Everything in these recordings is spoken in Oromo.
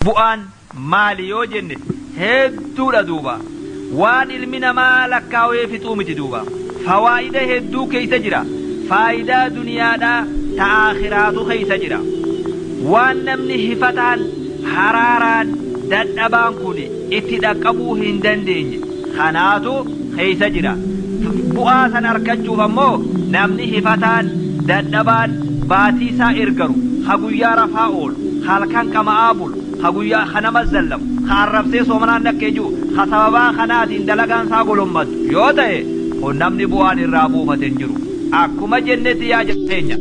bu'aan maali yoo jenne hedduudha duuba waan ilmi namaa lakkaawee fixuu miti duuba fawaa'ida hedduu keessa jira faayidaa duniyaadhaa ta aakhiraatu keessa jira waan namni hifataan haraaraan dadhabaan kun itti dhaqqabuu hin dandeenye kanaatu keessa jira bu'aa san argachuuf ammoo namni hifataan dadhabaan baatii isaa ergaru haguyyaa rafaa oolu halkan qama'aa bulu haguyyaa kanama zallamu arrabsee soomanaan dhakkeeju sababaa kanaatiin dalagaan isaa golommatu yoo ta'e kun namni bu'aan irraa buufateen jiru akkuma jennetti yaa jettenya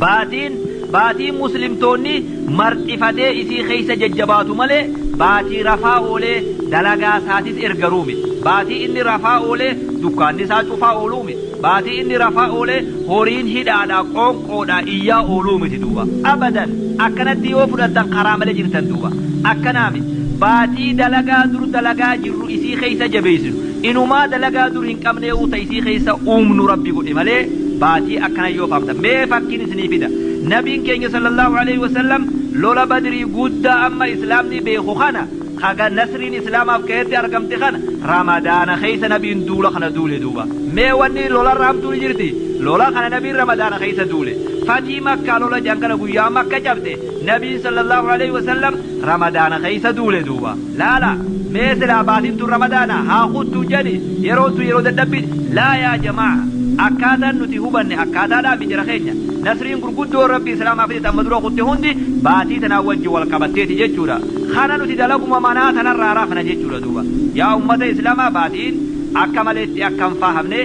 baatiin muslimtoonni marxifatee isii keessa jajjabaatu malee baatii rafaa oolee dalagaa isaatis ergaruu miti baatii inni rafaa oolee dukkaanni isaa cufaa ooluu miti baatii inni rafaa oolee horiin hidhaadhaa qoonqoodhaa iyyaa ooluu miti duuba abadan akkanatti yoo fudhattan karaa malee jirtan duuba akkanaa miti baatii dalagaa dur dalagaa jirru isii keessa jabeessinu inumaa dalagaa dur hin qabnee uta isii keessa uumnu rabbi godhe malee baatii akkana yoo faamta mee fakkiin isinii fida nabiin keenya sallallahu alaihi wasallam lola badrii guddaa amma islaamni beeku kana kaga nasriin islaamaaf keetti argamte kana ramadaana keessa nabiin duula kana duule duuba mee wanni lola raamtuun jirti lola kana nabiin ramadaana keessa duule fatii makkaa lola jangala guyyaa makka cabte nabiin sallallahu alaihi wasallam ramadaana keessa duule duuba laala mee silaa baatiin tun ramadaana haa kuttuu jedhi yeroo dadhabbi laa yaa jamaa akkaataan nuti hubanne akkaataadhaa fi jira keenya nasriin gurguddoo rabbi islaamaa fi amma dura kutte hundi baatii tanaa wajji wal qabatteeti jechuudha kana nuti dalaguma manaa tanarraa raafna jechuudha duuba yaa ummata islaamaa baatiin akka maleetti akka hin fahamne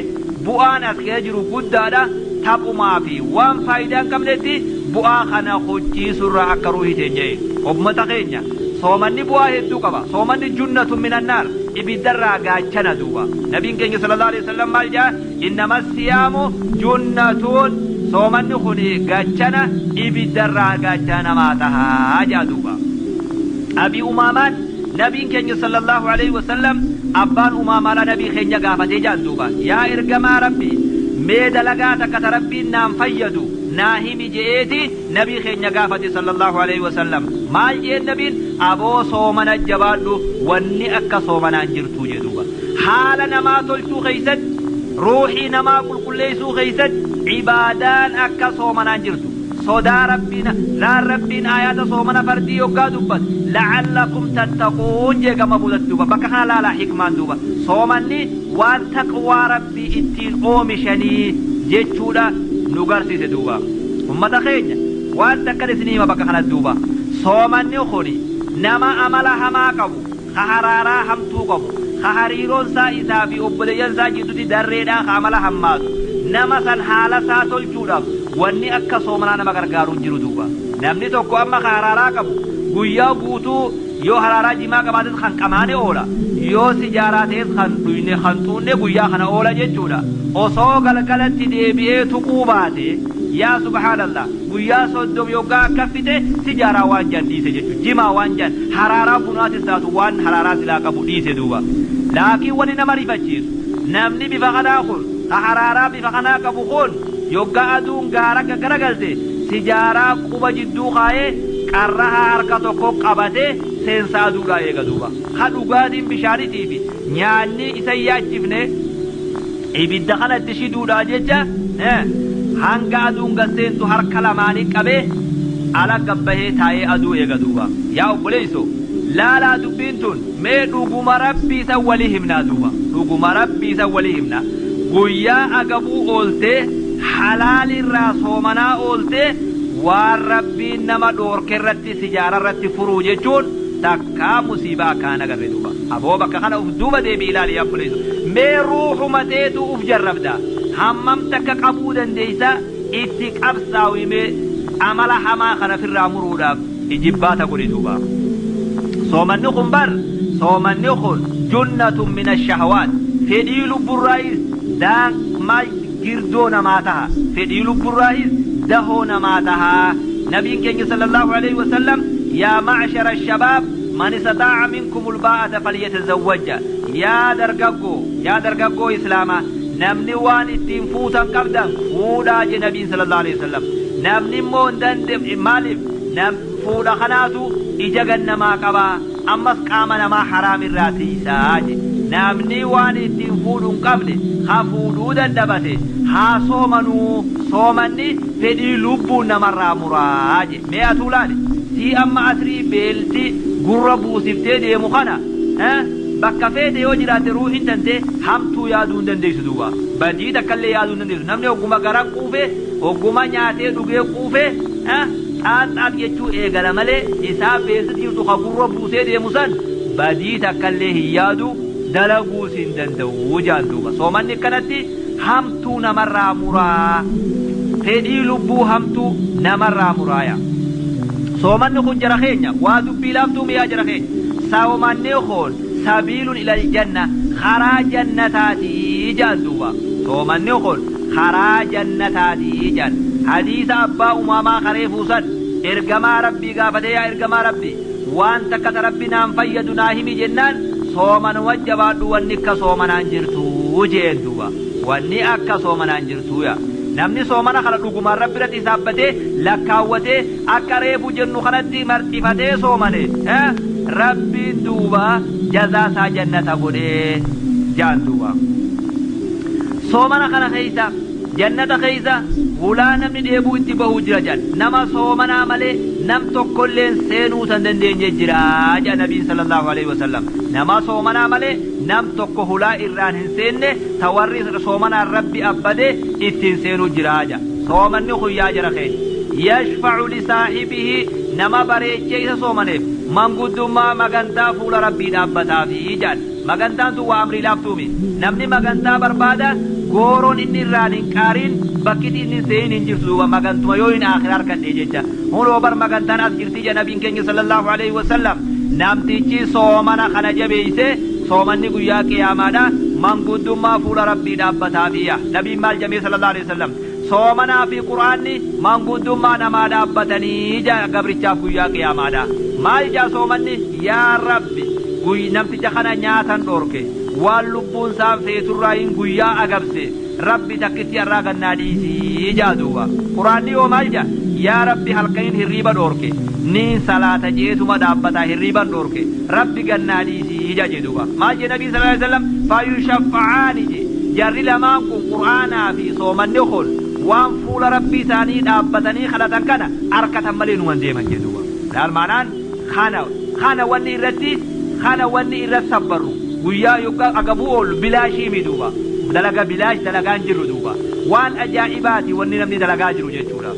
bu'aan as keessa jiru guddaadha taphumaa fi waan faayidaa hin qabnetti bu'aa kana hojjiisurraa akka ruuhii teenyee ummata keenya soomanni bu'aa hedduu qaba soomanni junnatun minannaar ibiddarraa gaachana duuba nabiin keenya sallallahu alaihi wasallam maal jaa innama siyaamu junnatun soomanni kun gaachana ibiddarraa gaachana namaa tahaa jaa duuba abi umaamaan nabiin keenya sallallahu alaihi wasallam abbaan umaamaadha nabii keenya gaafatee jaan duuba yaa ergamaa rabbi mee dalagaa takka rabbiin naan fayyadu naahimi je'eeti nabii keenya gaafate sallallahu alaihi wasallam maal jeen nabiin aboo soomana jabaadhu wanni akka soomanaan jirtu jedhuuba haala namaa tolchuu keeysatti ruuxii namaa qulqulleessuu keeysatti ibaadaan akka soomanaan jirtu sodaa rabbiin ayata soomana fardii yoggaa dubbat la'allakum tattaquun jeegama budatti duuba bakka kana laalaa hikmaan duuba soomanni waan taqwaa rabbii ittiin oomishanii jechuudha nu garsiise duuba ummata keenya waan takkan isinima bakka kana duuba soomanni kuni nama amala hamaa qabu ka haraaraa hamtuu qabu ka hariiroon isaa fi obboleeyyan isaa jidduutti darreedhaa ka amala hammaatu nama san haala isaa tolchuudhaaf wanni akka soomanaa nama gargaaruun jiru duuba namni tokko amma ka haraaraa qabu guyyaa guutuu yoo haraaraa jimaa qabaates kan qamaane oola yoo sijaaraa ta'es kan dhuyne kan xuunne guyyaa kana oola jechuudha osoo galgalatti deebi'ee tuquu baate yaa subhaanallah guyyaa soddom yoggaa akka fite sijaaraa waan jan dhiise jechuudha jimaa waan jan haraaraa bunaatis taatu waan haraaraa silaa qabu dhiise duuba laakiin wani nama rifachiisu namni bifa kanaa kun ka haraaraa bifa kanaa qabu kun yoggaa aduun gaara garagalte sijaaraa quba jidduu kaayee qarrahaa harka tokko qabate seensa aduudhaa eega duuba ha dhugaatiin bishaanitii fi nyaanni isa yaachifne ibidda kanatti shiduudhaa jecha hanga aduun gasseentu harka lamaanii qabee ala gabbahee taa'ee aduu eega duuba yaa obboleeyso laalaa dubbiin tun mee dhuguma rabbii isa walii himnaa duuba dhuguma rabbii isa walii himna guyyaa agabuu ooltee halaalirraa soomanaa ooltee waan rabbiin nama dhoorke irratti sijaara irratti furuu jechuun takkaa musiibaa akkaan agarre duuba aboo bakka kana uf duuba deebi ilaali yaa obboleeyso mee ruuxuma teetu uf jarrabdaa hammam takka qabuu dandeeysa itti qabsaawimee amala hamaa kana firraa muruudhaaf ijibbaata godhe duuba soomanni kun junnatun min ashahwaat fedhii lubburraayis maal girdoo namaa taha fedhii lubburraayis dahoo namaa taha nabiin keenya sallallahu alaihi wasallam yaa macshara ashabaab man istataaca minkum ulbaa'ata falyatazawwaja yaa dargaggoo islaamaa namni waan ittiin fuutan qabdan fuudhaa je nabiin sallallahu alaihi wasallam namni immoo hin dandeenye maaliif fuudha kanaatu إجاقن نما قبا أمس قام نما حرام الراتيساج نامني وان التنفود قبل خفودو دندبته ها صومني فدي لبو نمر مراج مئة لالي سي أما أسري بيلتي قربو سبتي دي مخنا bakka feete yoo jiraate ruuhin tante hamtuu yaaduun dandeessu duuba badii takkallee yaaduun dandeessu namni ogguma garaa quufe ogguma nyaatee dhugee quufe xaaxaaf jechuu eegala malee isaa beeksisa jirtu ka gurra buusee deemu san badii takkallee hin yaadu dalaguus hin danda'u jaan duuba soomanni akkanatti hamtuu namarraa muraa fedhii lubbuu hamtuu namarraa muraaya soomanni kun jara keenya waa dubbii laaftuu miyaa jara keenya soomanni kun سبيل إلى الجنة خرا جنتاتي جندوبا ثم نقول خرا جنتاتي جن حديث أبا أماما خريفوسا إرقما ربي قافت يا إرقما ربي وأنت كت ربنا انفيدنا هم جنان صوما وجبات وانك صوما انجرتو جندوبا واني أكا صوما انجرتو يا namni soomana kana dhuguma rabbi irratti saabbatee lakkaawwatee akka reefu jennu kanatti marxifatee soomane rabbiin duuba jazaa isaa jannata godhee jaan duuba soomana kana keessa jannata keessa hulaa namni dheebuu itti bahuu jira jan nama soomanaa malee nam tokkolleen seenuu san dandeenye jira jaa nabiin sallallahu alaihi wasallam nama soomanaa malee nam tokko hulaa irraan hin seenne tawarri soomanaa rabbi abbade ittiin seenuu jira jaa soomanni khuyyaa jira keessa yashfa'u li saahibihi nama bareechee isa soomaneef manguddummaa magantaa fuula rabbii dhaabbataafi jaan magantaan tun waa amrii laaftuumi namni magantaa barbaada gooroon inni irraan hin qaariin bakkiti inni seen hin jirtu duuba magantuma yoo hin aakhira harkadhe jecha hunoo bar magantaan as jirti ja nabiin keenya sallallahu alaihi wasallam namtichi soomana kana jabeeyse soomanni guyyaa qiyaamaadha manguddummaa fuula rabbii dhaabbataafiya nabiin maal jamee sallallahu alaihi wasallam soomanaa fi qur'aanni manguddummaa namaa dhaabbatanii ja gabrichaaf guyyaa qiyaamaadha maal jaa soomanni yaa rabbi namticha kana nyaatan dhorke waan lubbuun isaan feeturraa hin guyyaa agabse rabbi takkitti irraa gannaa dhiisii jaaduuba quraanni yoo maal jaa yaa rabbi halkaniin hirriiba dhorke niin salaata jeetuma dhaabbataa hirriiban dhorke rabbi gannaa dhiisii jedhuuba maal jee nabii sallallahu alaihi wasallam faayushaffacaani je jarri lamaan kun qur'aanaa fi soomanni kun waan fuula rabbii isaanii dhaabbatanii kadhatan kana harkatan malee numan deeman jedhuuba laal maanaan kana wanni irratti sabbaru guyyaa yookaan agabuu oolu bilaashii miduuba dalaga bilaash dalagaan jiru duuba waan ajaa'ibaati wanni namni dalagaa jiru jechuudha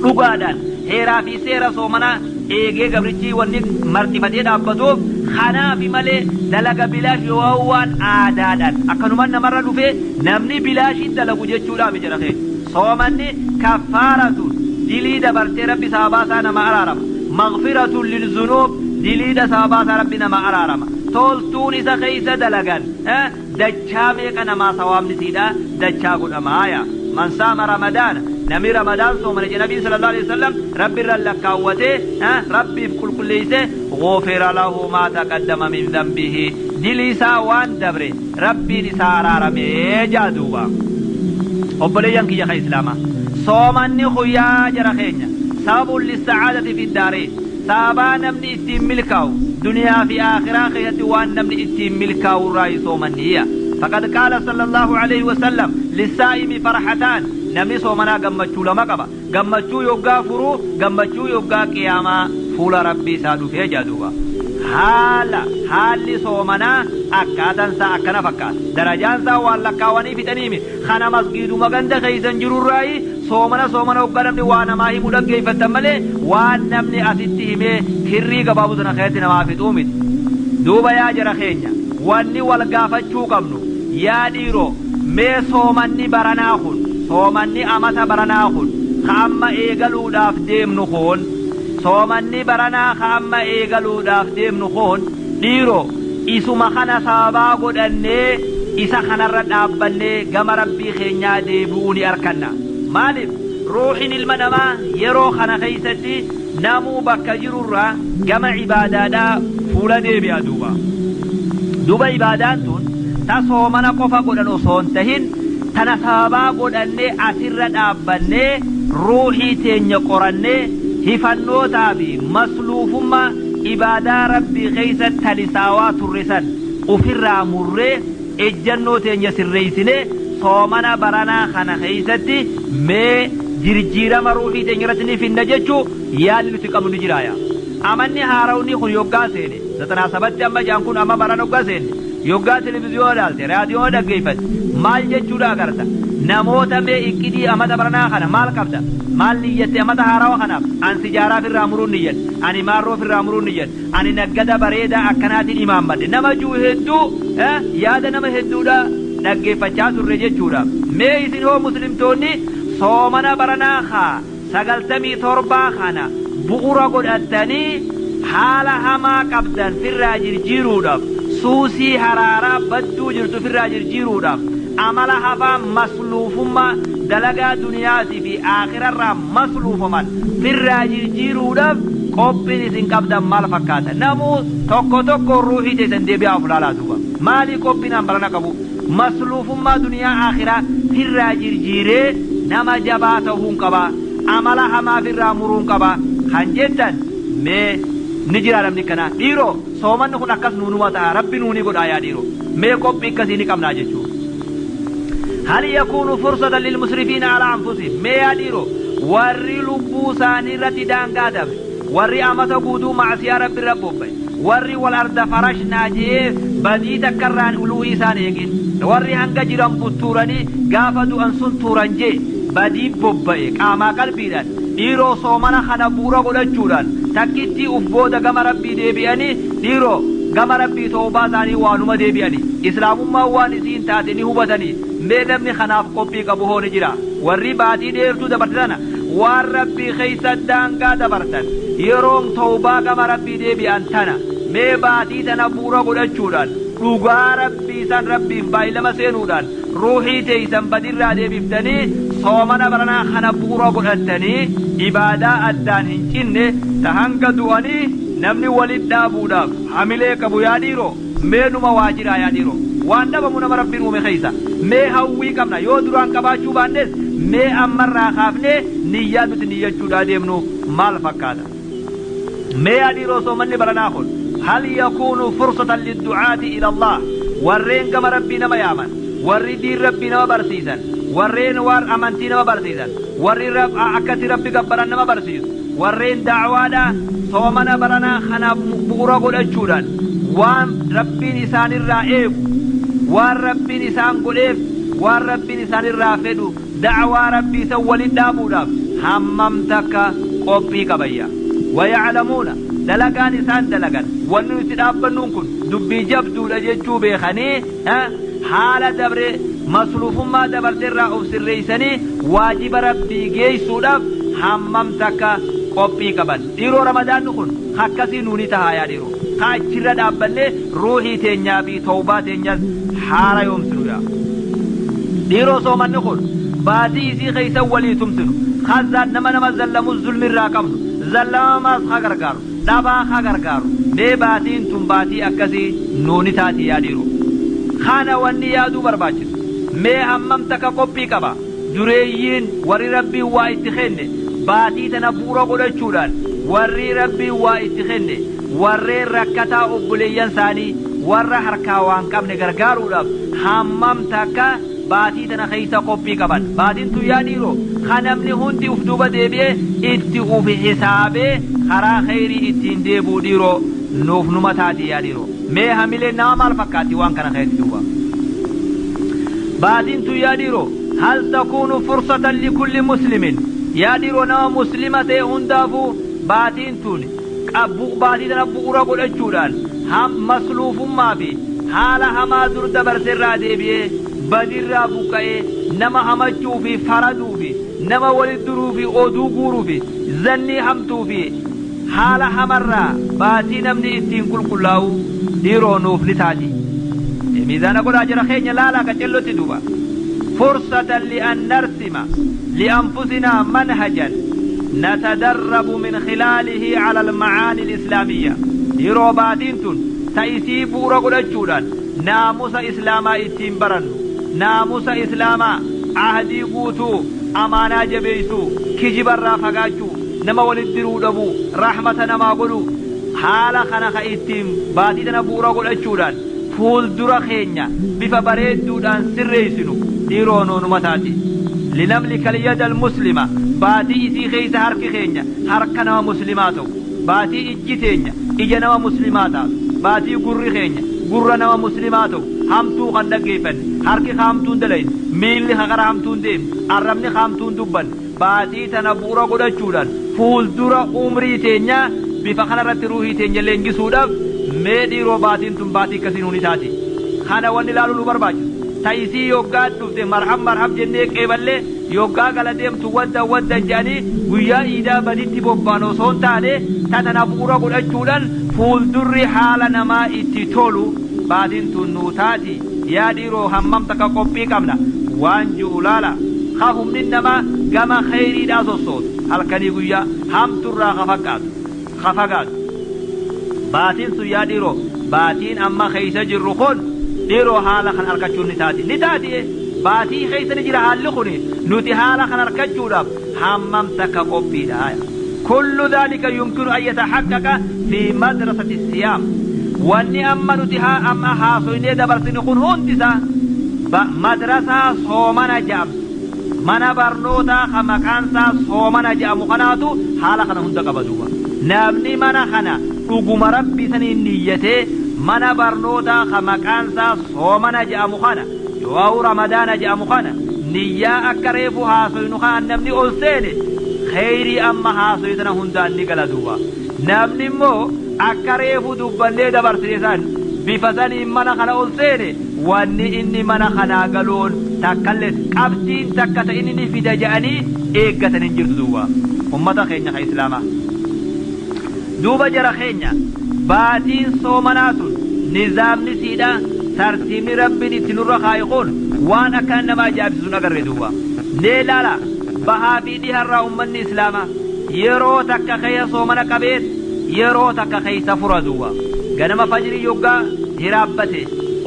dhugaadhaan heeraa fi seera soomanaa eegee gabrichi wanni marxifatee dhaabbatuuf kanaafi malee dalaga bilaash yoo waan aadaadhaan akkanumaan namarra dhufee namni bilaashii dalagu jechuudhaaf jira kee soomanni kaffaaratun dilii dabartee rabbi saabaasaa nama araarama maghfiratun lilzunuub dilii saabaasaa rabbi nama araarama toltuun isa keessa dalagan dachaa meeqa namaa sawaabnisiidha dachaa godhamaaya man saama ramadaana nami ramadaan soomane je nabiin sallallahu alaihi wasallam rabbi irra lakkaawwatee rabbiif qulqulleeyse غفر له ما تقدم من ذنبه دليسا وان دبره ربي نسا رارمي جادوبا وبليان كي يخي إسلاما صومني خيا جرخينيا سبب للسعادة في الدارين سابا نمني اتم ملكاو دنيا في آخرة خياتي وان نمني اتم ملكاو راي صومنية فقد قال صلى الله عليه وسلم للسائم فرحتان نمني صومنا قمتشو لما قبا قمتشو يبقى فرو قمتشو يبقى قياما فول ربي سادو في جادوبا حالي صومنا أكادن سا أكنا فكات درجان سا والله كواني في تنيمي خانا مسجد مغند خيزن جرور راي صومنا وقرمني وانا ماهي مدقى فتمالي وانا نمني أسيتهمي كري قبابو سنا خيتنا ما في تومد دوبا يا جرخينيا واني والقافتشو قبنو يا ديرو مي صومني برناخون صومني أمتا برناخون خاما إيقلو داف ديم نخون صومني برنا خاما إيقلو داف ديم نخون ديرو إسو مخانا سابا قدني إسا خانا رد أبني قم ربي خينيا ديبوني أركنا مالف روحين المنما يرو خانا خيستي نامو بكا جرورا قم عبادادا فولا ديبيا دوبا عباداتون تا صومنا قفا قدنو صونتهن تنا سابا قدني أسر رد أبني روحي تيني قرني hifannootaa fi masluufummaa ibaadaa rabbii keessa talisaawaa turrisan ofirraa murree ejjannoo teenya sirreessinee soomana baranaa kana keessatti mee jirjiirama ruuhii teenya irratti ni finna jechuu yaadni nuti qabnu ni jiraaya. Amanni haarawni kun yoggaa seene 97 amma jaan kun amma baran yoggaa seene yoggaa televiziyoona ilaalte raadiyoona dhaggeeffate maal jechuudha agarta namoota mee iqqidii amata baranaa kana maal qabda maal niyyatte amata haarawa kanaaf an sijaaraaf irraa muruun niyyadhe ani maarroof irraa muruun niyyadhe ani naggada bareedaa akkanaatiin imaammadhe nama juu hedduu yaada nama hedduudha dhaggeeffachaa turre jechuudha. Mee isin hoo muslimtoonni soomana baranaa haa 97 kana bu'uura godhattanii haala hamaa qabdan firraa jirjiiruudhaaf suusii haraaraa badduu jirtu firraa jirjiiruudhaaf amala hafaa masluufummaa dalagaa duniyaatii fi aakhirarraa masluufaman firraa jirjiiruudhaaf qophiin isin qabdan maal fakkaata namuu tokko ruuhii teessan deebi'aaf laalaa duuba maalii qophiin barana qabu masluufummaa duniyaa aakhiraa firraa jirjiiree nama jabaa ta'uun qaba amala hamaa firraa muruun qaba kan jettan mee ni jira namni kana dhiiroo soomanni kun akkas nuunuma ta'a rabbi nuuni godhaa yaa dhiiroo mee qophii akkasii ni qabnaa jechuudha. هل يكون فرصة للمسرفين على أنفسهم ما يديروا ورّي لبوساني رتدان قادم ورّي أمتا قودو مع سيارة بالربوبة ورّي والأرض فرش ناجيه بدي تكران ألوهي سانيكين ورّي هنگا جرام بطوراني قافدو أنسون تورانجي بدي بوبايك آما قلبيدان dhiiroo soomana kana buura godhachuudhaan takkitti uf booda gama rabbii deebi'anii dhiiroo gama rabbii toobaa isaanii waanuma deebi'anii islaamummaa waan isiin taate ni hubatanii mee namni kanaaf qophii qabu hoo ni jira warri baatii dheertuu dabartan waan rabbii keessa daangaa dabartan yeroon toobaa gama rabbii deebi'an tana mee baatii tana buura godhachuudhaan dhugaa rabbii san rabbiif baay'ilama seenuudhaan ruuhii teeysan badirraa deebiftanii soomana baranaa kana buura godhattanii ibaadaa addaan hin cinne ta hanga du'anii namni walit dhaabuudhaaf hamilee qabu yaa dhiiroo mee numa waajiraa yaa dhiiroo waan dhabamu nama rabbiin uume keessa mee hawwii qabna yoo duraan qabaachuu baannes mee ammarraa kaafnee niyyaa nuti niyyachuudhaa deemnu maal fakkaata mee yaa dhiiroo soomanni baranaa kun hal yakuunu fursatan lidducaati ila allah warreen gama rabbii nama yaaman warri diin rabbii nama barsiisan warreen waan amantii nama barsiisan warri akkati rabbi gabbaran nama barsiisu warreen da'waadha soomana baranaa kana bu'uura godhachuudhaan waan rabbiin isaanirraa eegu waan rabbiin isaan godheef waan rabbiin isaanirraa fedhu da'waa rabbii san waliin dhaabuudhaaf hammam takka qophii qabayya wayaclamuuna dalagaan isaan dalagan wanni nuti dhaabbannuun kun dubbii jabduudha jechuu beekanii haala dabre masluufummaa dabarteerraa of sirreeysanii waajiba rabbii geessuudhaaf hammam takka qophii qaban dhiiroo ramadaanni kun akkasii nuuni tahaa yaa dhiiroo kaa achirra dhaabbannee ruuhii teenyaa fi tawbaa teenyas haala yoomsinuudha dhiiroo soomanni kun baatii isii keeysan walii tumsinu khazaan nama zallamu zulmirraa qabnu zallamaas haa gargaaru dhabaa haa gargaaru mee baatiin tun baatii akkasii nuuni taati yaa dhiiroo kana wanni yaaduu barbaachisu mee hammam takka qophii qaba dureeyyiin warri rabbiin waa itti kenne baatii tana bu'uura godhachuudhaan warri rabbiin waa itti kenne warreen rakkataa obboleeyyan isaanii warra harkaa waan qabne gargaaruudhaaf hammam takka baatii tana keeysa qophii qaban baatiin tun yaa dhiiroo kan namni hundi uf duuba deebi'ee itti uf hisaabee karaa kheyrii ittiin deebuu dhiiroo nuuf numa taati yaa dhiiroo mee hamileen nama maal fakkaatti waan kana keessatti duuba baatiin tun yaa dhiiroo hal takuunu fursatan likulli muslimin yaa dhiiroo nama muslima ta'e hundaafuu baatiin tun baatii tana bu'uura godhachuudhaan masluufummaa fi haala hamaa dur dabarseerraa deebi'ee badirraa buqqa'ee nama hamachuu fi faraduu fi nama walit duruu fi oduu guuruu fi zannii hamtuu fi haala hamarraa baatii namni ittiin qulqullaa'u dhiiroo nuuf ni taati miizaana godhaa jira keenya laalaa qacellotti duuba fursatan li'an narsima li'anfusinaa manhajan نتدرب من خلاله على المعاني الإسلامية يرو باتينتون تأيسي بورا قدتشودان ناموس إسلاما إتين برن ناموس إسلاما عهدي قوتو أمانا جبيسو كجبر رافقاتشو nama walitti diruu dhabu rahmata namaa godhu haala kana ka ittiin baatii tana bu'uura godhachuudhaan fuuldura keenya bifa bareedduudhaan sirreessinu dhiiroo noonuma taati linamlika alyada almuslima baatii isii keeysa harki keenya harka nama muslimaa ta'u baatii ijji teenya ija nama muslimaa taatu baatii gurri keenya gurra nama muslimaa ta'u hamtuu kan dhaggeeffanne harki hamtuun dalayin miilli haqara hamtuun deemne arrabni hamtuun dubbanne baatii tana bu'uura godhachuudhaan fuuldura umrii teenya bifa kanarratti ruuhii teenya leenjisuudhaaf mee dhiiroo baatiin tun baatii akkasiin huni taati kana wanni ilaaluu nu barbaachisu ta'isii yoggaa dhufte marhab jennee qeeballee yoggaa gala deemtu wadda jedhanii guyyaa iidaa baditti bobbaan osoo hin taane tana bu'uura godhachuudhaan fuuldurri haala namaa itti tolu baatiin tun nuu taati yaa dhiiroo hammam takka qophii qabna waan jiru laala ka humni namaa gama khayriidhaa sossootu halkanii guyyaa hamturraa ka fagaatu baatiin sun yaa dhiiroo baatiin amma keeysa jirru kun dhiiroo haala kan argachuun ni taati baatii keeysa ni jira haalli kun nuti haala kan argachuudhaaf hammam takka qophiidha kullu dhalika yumkinu an yatahaqqaqa fi madrasati siyaam wanni amma nuti amma haasoynee dabarsine kun hundisa madrasaa soomana jedhamtu mana barnootaa ka maqaansaa soomana jedhamu kanaatu haala kana hunda qaba duuba namni mana kana dhuguma rabbi saniin niyyatee mana barnootaa ka maqaansaa soomana jedhamu kana yoo ramadaana jedhamu kana niyyaa akka reefu haasoynu kan namni ol seene khayrii amma haasoytana hundaan ni gala duuba namni immoo akka reefu dubbannee dabarsine san bifa saniin mana kana ol seene wanni inni mana kanaa galuun takkalles qabdiin takka ta inni fida jedhanii eeggatan hin jirtu duuba ummata keenya ka islaamaa duuba jara keenya baatiin soomanaatun nizaamni siidha tartiibni rabbiin itti nurra kaayiquun waan akka nama ajaa'ibsiisuun agarre duuba nee laala bahaa fi dhiharraa ummanni islaamaa yeroo takka keeysa soomana qabeet yeroo takka keeysa fura duuba ganama fajrii yoggaa hiraabbate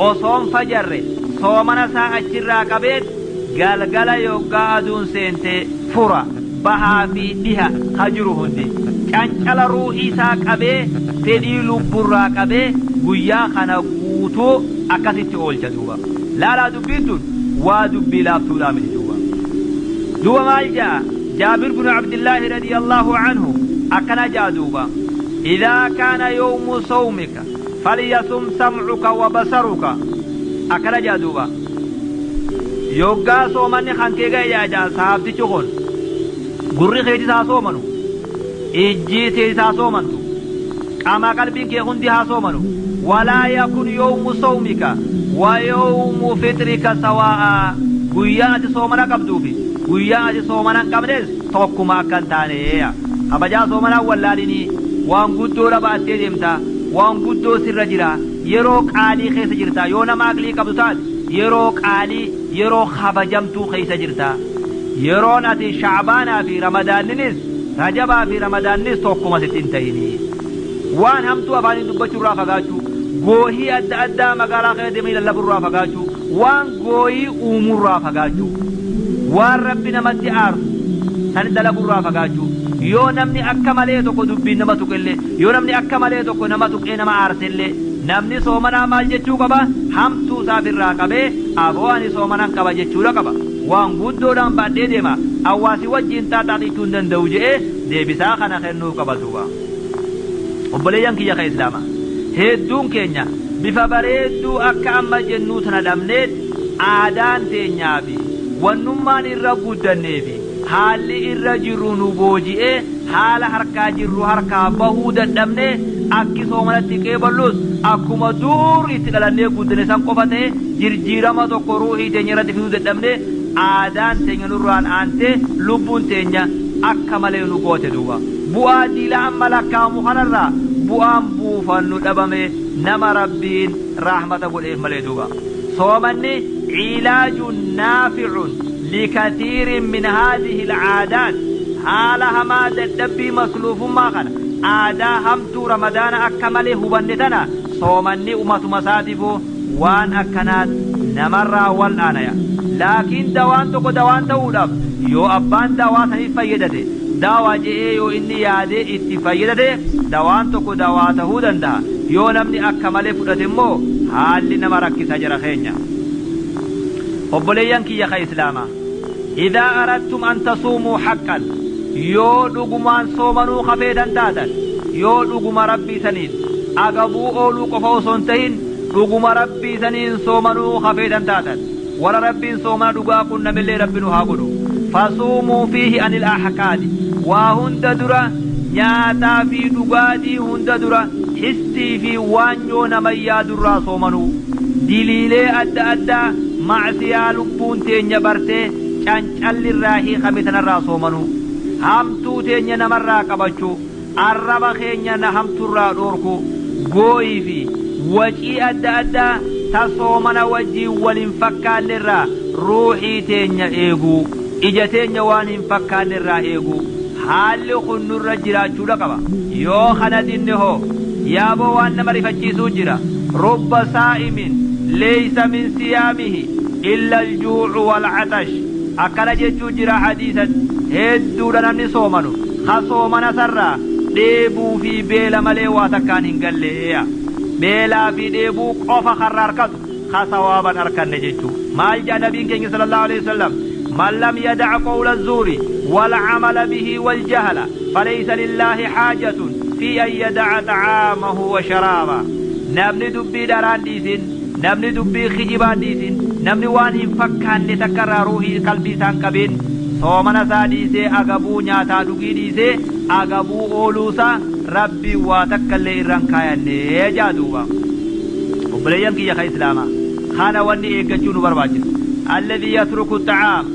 osoon fajarre soomana isaa achirraa qabeet galgala yoggaa aduun seente fura bahaa fi dhiha ka jiru hundi cancala ruuhii isaa qabee fedhii lubburraa qabee guyyaa kana guutuu akkasitti oolcha duuba laalaa dubbiin tun waa dubbii laaftuudhaa miti duuba maal ja'a jaabir bin abdillaahi radiyallaahu anhu akkana ja'a duuba idaa kaana yawmu sawmika falyasum sam'uka wa basaruka akkana ja'a duuba yoggaa soomanni kan kee ga'e ja'a sahabtichi kun gurri keetis haa soomanu ijji teetis haa soomantu qaamaa qalbiin kee hundi haa soomanu walaa yakun yawmu sawmika wa yawmu fitrika sawaa'a guyyaa ati soomana qabduufi guyyaa ati soomana hin qabnes tokkuma akka hin taaneeya kabajaa soomanaa wallaalinii waan guddoo ba'attee deemta waan guddoo sirra jira yeroo qaalii keessa jirta yoo nama aqlii qabdu taate yeroo qaalii yeroo kabajamtuu keessa jirta yeroon ati shacbaanaa fi ramadaanninis rajabaa fi ramadaannis tokkuma sitti hin ta'inii waan hamtuu afaaniin dubbachuurraa fagaachuu goohii adda addaa magaalaa keessa deemanii lallaburraa fagaachuu waan gooyii uumurraa fagaachuu waan rabbi namatti aarsu san dalaburraa fagaachuu yoo namni akka malee tokko dubbiin nama tuqillee yoo namni akka malee tokko nama tuqee nama aarsellee namni soomanaa maal jechuu qaba hamtuu isaafirraa qabee aboo ani soomanan qaba jechuudha qaba waan guddoodhaan baadhee deema hawaasi wajjiin xaaxaaxichuu hin danda'u jedhee deebisaa kana kennuu qaba duuba obboleeyyan kiyya ka islaamaa hedduun keenya bifa bareedduu akka amma jennuu tana dhabneet aadaan teenyaa fi wannummaan irra guddanneefi haalli irra jirru nu booji'ee haala harkaa jirru harkaa bahuu dadhabnee akki soomanatti qeeballus akkuma duur itti dhalannee guddane san qofa ta'e jirjiirama tokko ruuhii teenya irratti fiduu dadhabnee aadaan teenya nurraan aantee lubbuun teenya akka malee nu goote duuba bu'aa diilaa amma lakkaamu kanarraa bu'aan buufannu dhabame nama rabbiin rahmata godheef malee duuba soomanni cilaajun naafi'un لكثير من هذه العادات حالها ما دبي مسلوف ما كان عادا همتو رمضان أكمله بندتنا صومني أمة مساتفو وان أكنات نمر والآن لكن دوان تقو دوان تولف يو أبان دوان سني فيدته داوا جئيو إني يادي اتفايدة دوان تكو دواته دندا يو نمني أكمل فرتمو حال نما ركي سجر خينيا وبليان كي يخي إسلاما إذا أردتم أن تصوموا حقا يو لغمان صومنو خفيدا تاتا يو لغم ربي سنين أقبو أولو قفو سنتين لغم ربي سنين صومنو خفيدا تاتا ولا ربي صومنا لغاقنا من اللي ربنا هاقلو فصوموا فيه عن الأحكاد وهند درا نياتا في لغادي هند درا حستي في وانيو نميا درا صومنو دليلي أدى أدى معسيا لبون تين برتي چانچل الراهي خمتنا را صومنو همتو تين نمرا قبچو الربا خينيا نهمتو را دوركو قوي في وجي أدى أدى تصومنا وجي ولنفكا للرا روحي تين ايغو إجتين وان انفكا للرا ايغو حال خنو الرجراجو لقبا يو خندين هو يابو وان مرفتشي سوجرا رب صائم ليس من صيامه إلا الجوع والعطش أكل جيتشو جرا حديثا هدو لنمني صومنو خصومنا سرا ديبو في بيلا ملي واتكان هنگل بيلا في ديبو قوفا خرار كتو خصوابا أركان جيتشو مال جاء نبي كي صلى الله عليه وسلم من لم يدع قول الزور والعمل به والجهل فليس لله حاجة في أن يدع طعامه وشرابه نبني دبي داران ديسين نبني دبي خجبان ديسين نبني وان انفكان لتكرر روحي قلبي سانكبين صومنا ساديسي أقبو نياتا دوغي ديسي أقبو أولوسا ربي واتكال إرانكايا نيجادوبا وبليان كي يخي إسلاما خانا واني إيقاجون برباجر الذي يترك الطعام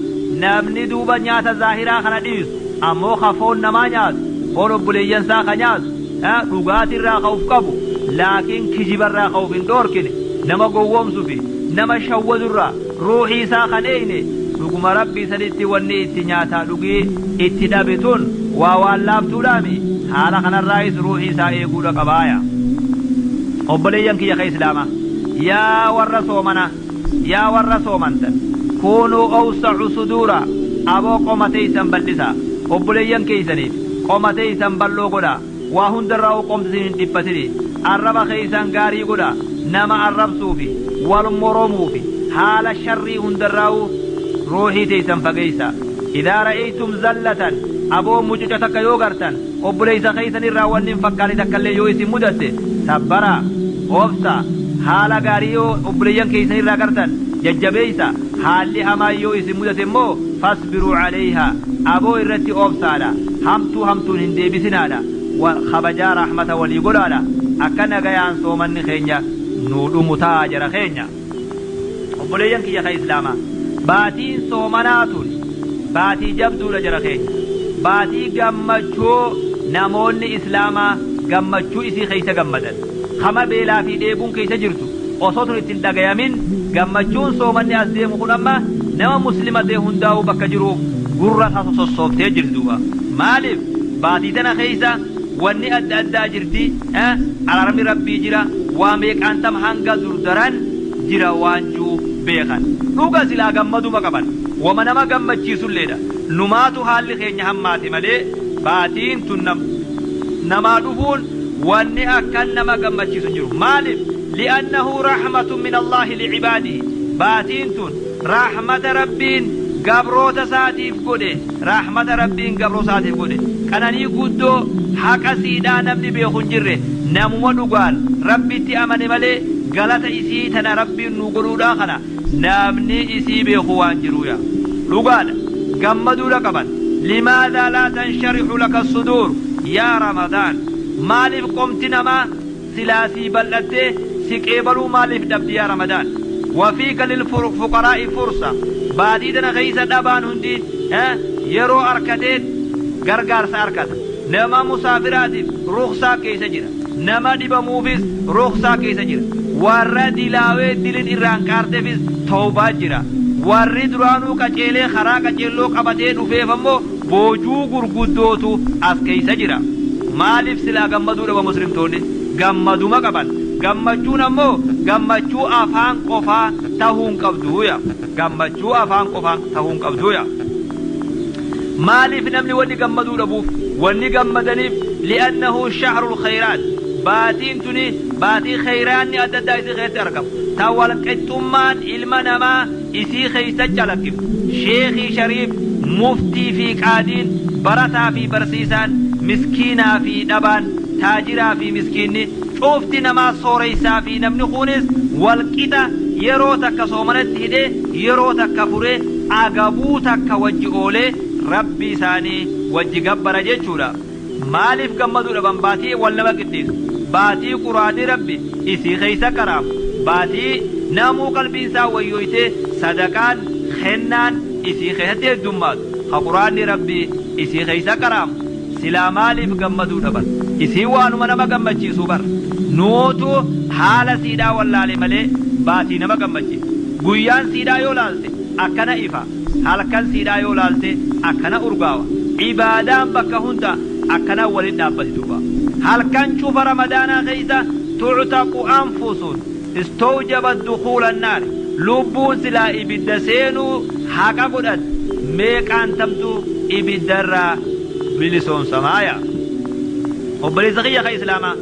نبني دوبا نياتا ظاهرا خانا ديس أمو خفون نما نياس ورب بليان ساخا نياس دوغات الرا خوف قبو لكن كجب الرا خوف دوركن نما قووم سفي نما شوذ الرا روحي ساخا نيني لقم ربي سنتي واني اتنياتا لقي اتدابتون وواللافتو لامي حالا خنا الرئيس روحي سايقود قبايا وبليان كي يخي إسلاما يا ورسو منا يا ورسو منتن كونوا أوسع صدورا أبو قومتي سنبلسا وبليان كي سنيف قومتي سنبلو قدا وهند الرأو قومتين دبتري الرب خيسان غاري قدا نما الرب صوفي والمروموفي حال الشر هند الرأو روحي تيسن فقيسا إذا رأيتم زلة أبو مججتك يوغرتن وبليس خيسان الرأوان فقالي تكالي يويسي مدت سبرا وفسا حال غاريو وبليان كيسان الرأوغرتن ججبيسا حالي هما يويسي مدت مو فاصبروا عليها أبو الرتي أوفسالا همتو هندي بسنالا وخبجا رحمة ولي قلالا أكنا غيان صومن خينيا نودو متاجر خينيا وبليان كي يخي إسلاما باتين صومناتون باتي جبدو لجر خينيا باتي غمچو نمون إسلاما غمچو إسي خيسا غمدن خما بيلا في ديبون كيسا جرتو وصوتن اتن دقيامين غمچون صومن أزديم خنما نما مسلمة دي هنداو بكجرو قرر خاصو صوفتي جردوا مالف باتي تنا خيسا واني أدى جرتي على رمي ربي جرا واميك أنتم هنگا دردران جرا وانجو بيخان نوغا سلا غمدو مقبان ومنما غمچيسو الليدا نماتو حالي خيني هماتي ملي باتين تنم نما دفون واني أكن نما غمچيسو جرو مالف لأنه رحمة من الله لعباده باتين تن رحمة ربين قبروت ساتيف قده رحمة ربين قبرو ساتيف قده كانني قدو حق سيدا نمني بيخون جره نمو نقال ربي تأمن ملي غلط إسي تنا ربي نقلو داخنا نمني إسي بيخوان جرويا نقال قمدو لقبا لماذا لا تنشرح لك الصدور يا رمضان مالف قمت نما سلاسي بلدته سكيبلو مالف دبدي يا رمضان وفيك للفقراء فرصة بعديدنا غيث دبان هندين يرو أركتين غرغار سأركت نما مسافراتف رخصة كيسا جرا نما دبا موفيس رخصة كيسا جرا ورد دلاوي دلين إران كارتفيس توبة جرا ورد درانو كچيلي خرا كچيلو قبتين وفيفمو بوجو غرغدوتو أس كيسا جرا مالف سلا غمدو لبا مسلم توني غمدو ما قبان غمچو نمو غمچو أفان قفا تهون قبدويا غمچو أفان قفا تهون قبدويا مالي في نمني وني قمدوا لبوف وني قمدني لأنه شهر الخيرات باتين تني باتي خيراني أدد إسي خيرت أركب تاولك التمان إلما ما إسي خيست جلكب شيخي شريف مفتي في قادين برتا في برسيسان مسكينا في دبان تاجرا في مسكيني شوفتي نما صوريسا في نمني خونس والكتا يروتك صومنت هده يروتك فره أقبوتك وجئولي ربي ساني وجه قبر جيشورا مالف قمدو لبن باتي والنما قديس باتي قرآن ربي إسي خيسا كرام باتي نامو قلبي سا ويويته صدقان خنان إسي خيسا الدمات قرآن ربي إسي خيسا كرام سلا مالف قمدو لبن إسي وانو منما قمجي سوبر نوتو حال سيدا واللالي ملي باتي نما قمجي قيان سيدا يولالتي أكنا إفا halkan siidaa yoo laalte akkana urgaawa ibaadaan bakka hunda akkana waliin dhaabbati duuba halkan cufa ramadaanaa keeysa tuctaqu anfusun istawjabat dukhuula annaar lubbuun silaa ibidda seenuu haqa godhan meeqaantamtu ibiddarraa bilisoomsamaaya obboleessa kiyya ka islaamaa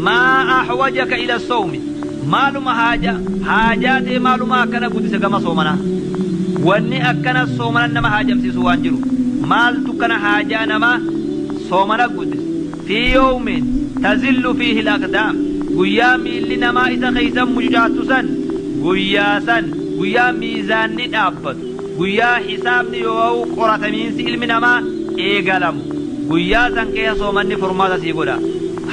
maa axwajaka ila sawmi maaluma haajaatee maaluma akkana guddise gama soomanaa wanni akkana soomana nama haajamsiisu waan jiru maaltu kana haajaa nama soomana guddis fi yawmin tazillu fiihi al-aqdaam guyyaa miilli namaa isa keeysan mujaatu san guyyaa miizaanni dhaabbatu guyyaa hisaabni yoo qoratamiinsi ilmi namaa eegalamu guyyaa san keessa soomanni furmaata sii godha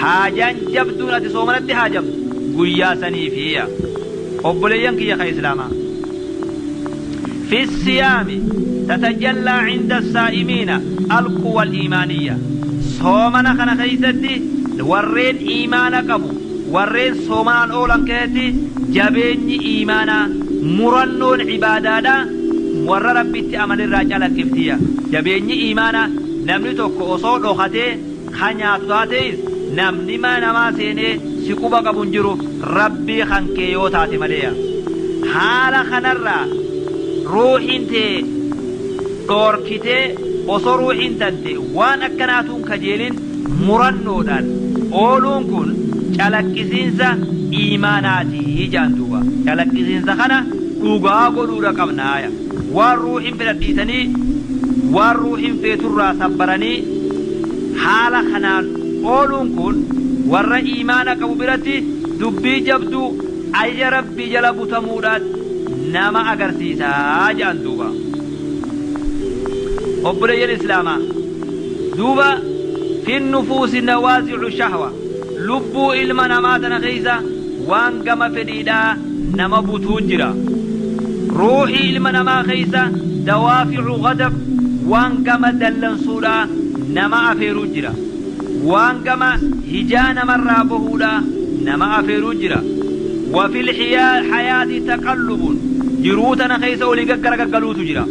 haajaan jabduun ati soomanatti haajamtu guyyaa saniifiyya obboleeyyan kiyya ka islaamaa في الصيام تتجلى عند الصائمين القوى الإيمانية صومنا خنا خيستي ورين إيمانا قبو ورين صومان أولاً كهتي جبين إيمانا مرنون عبادادا ور ربي أمن الرجال كفتيا جبين إيمانا نمني توكو أصول أخاتي خانيات تاتيز نمني ما نما سيني سيكوبا قبنجرو ربي خانكيو تاتي مليا حالا خنرّا روحين تي توركتي وصو روحين تنتي وان اكناتون كجيلين مرنودان اولون كن چالكسينسا ايماناتي يجاندوبا چالكسينسا خنا اوغا قدو رقمنايا وان روحين فلديسني وان روحين فيتر سبرني حالا خنان اولون كن ور ايمانك وبرتي دبي جبدو اي ربي جلبو تمودات نما agarsiisaa jedhan duuba obboleeyyan islaamaa duuba fi nufuusi nawaazicu shahwa lubbuu ilma namaa tana keeysa waan gama fedhiidhaa nama butuu jira ruuxii ilma namaa keeysa dawaaficu gadab waan gama dallansuudhaa nama afeeruu jira waan gama hijaa namarraa bahuudhaa nama afeeruu jira وفي الحياة تقلب جروتنا خيسا ولقاقر قلوت جرا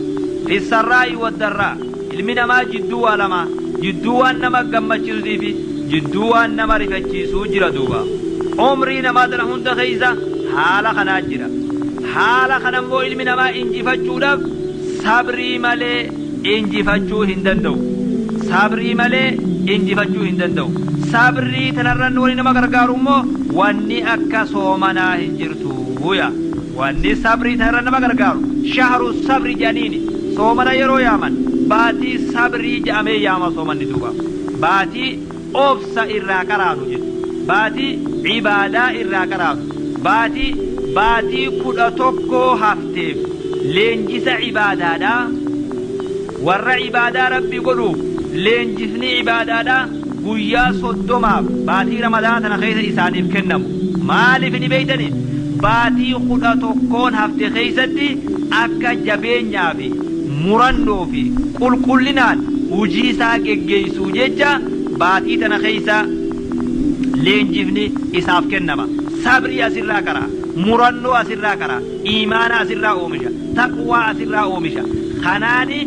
في السراء والضراء المنا ما جدوا لما جدوا انما قمتشيسو ديفي جدوا انما رفتشيسو جرا دوبا عمرنا ما تنهون خيسا حالا خنا جرا حالا خنا مو المنا ما انجفتشو لف صبري مالي انجفتشو هندندو صبري مالي انجفتشو هندندو صبري تنرن ولنما قرقارو مو واني اكا صومنا هنجرتو هويا واني صبري تنرن ما قرقارو شهر الصبر جانيني صومنا يرو يامن باتي صبري جامي ياما صومن دوبا باتي اوفسا الراقرانو جد باتي عبادة الراقرانو باتي كودا توكو هفتيف لينجس عبادة دا ور عبادة ربي قلوب لينجسني عبادة دا guyyaa soddomaaf baatii ramadaan tana keessa isaaniif kennamu maaliif ni beeytani baatii 11 hafte keessatti akka jabeenyaa fi murannoo fi qulqullinaan hujii isaa geggeessuu jecha baatii tana keessa leenjifni isaaf kennama sabrii asirraa qara murannoo asirraa qara iimaana asirraa oomisha taqwaa asirraa oomisha kanaani